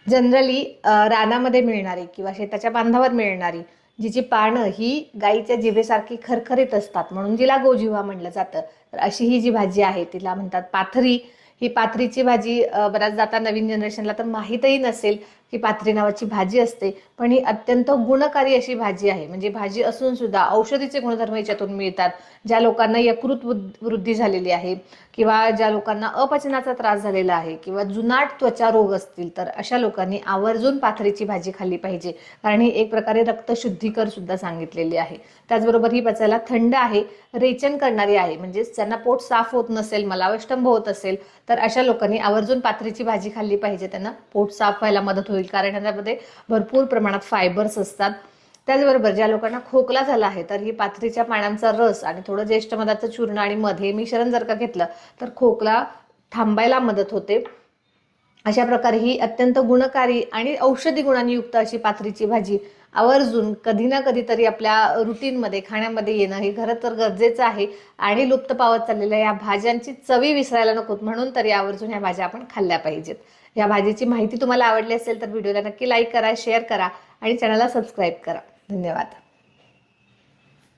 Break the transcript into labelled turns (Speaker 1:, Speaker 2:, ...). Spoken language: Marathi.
Speaker 1: जनरली रानामध्ये मिळणारी किंवा शेताच्या बांधावर मिळणारी जिची पानं ही गाईच्या जिभेसारखी खरखरीत असतात म्हणून जिला गोजिव्हा म्हणलं जातं. तर अशी ही जी भाजी आहे तिला म्हणतात पाथरी. ही पाथरीची भाजी बऱ्याचदा आता नवीन जनरेशनला तर माहीतही नसेल की पाथरी नावाची भाजी असते, पण ही अत्यंत गुणकारी अशी भाजी आहे. म्हणजे भाजी असून सुद्धा औषधीचे गुणधर्म याच्यातून मिळतात. ज्या लोकांना यकृत वृद्धी झालेली आहे किंवा ज्या लोकांना अपचनाचा त्रास झालेला आहे किंवा जुनाट त्वचा रोग असतील तर अशा लोकांनी आवर्जून पाथरीची भाजी खाल्ली पाहिजे, कारण ही एक प्रकारे रक्तशुद्धीकर सुद्धा सांगितलेली आहे. त्याचबरोबर ही पचायला थंड आहे, रेचन करणारी आहे. म्हणजे ज्यांना पोट साफ होत नसेल, मलावष्टंभ होत असेल तर अशा लोकांनी आवर्जून पाथरीची भाजी खाल्ली पाहिजे. त्यांना पोट साफ व्हायला मदत होईल, कारण त्यामध्ये भरपूर प्रमाणात फायबर्स असतात. त्याचबरोबर ज्या लोकांना खोकला झाला आहे तर ही पाथरीच्या पानांचा रस आणि थोडं ज्येष्ठ मधाचं चूर्ण आणि मध हे मिश्रण जर का घेतलं तर खोकला थांबायला मदत होते. अशा प्रकारे ही अत्यंत गुणकारी आणि औषधी गुणांनी युक्त अशी पाथरीची भाजी आवर्जून कधी ना कधीतरी आपल्या रुटीनमध्ये खाण्यामध्ये येणं हे खरं तर गरजेचं आहे. आणि लुप्त पावत चाललेल्या या भाज्यांची चवी विसरायला नकोत म्हणून तरी आवर्जून ह्या भाज्या आपण खाल्ल्या पाहिजेत. या भाजीची माहिती तुम्हाला आवडली असेल तर व्हिडिओला नक्की लाईक करा, शेअर करा आणि चॅनलला सबस्क्राईब करा. धन्यवाद.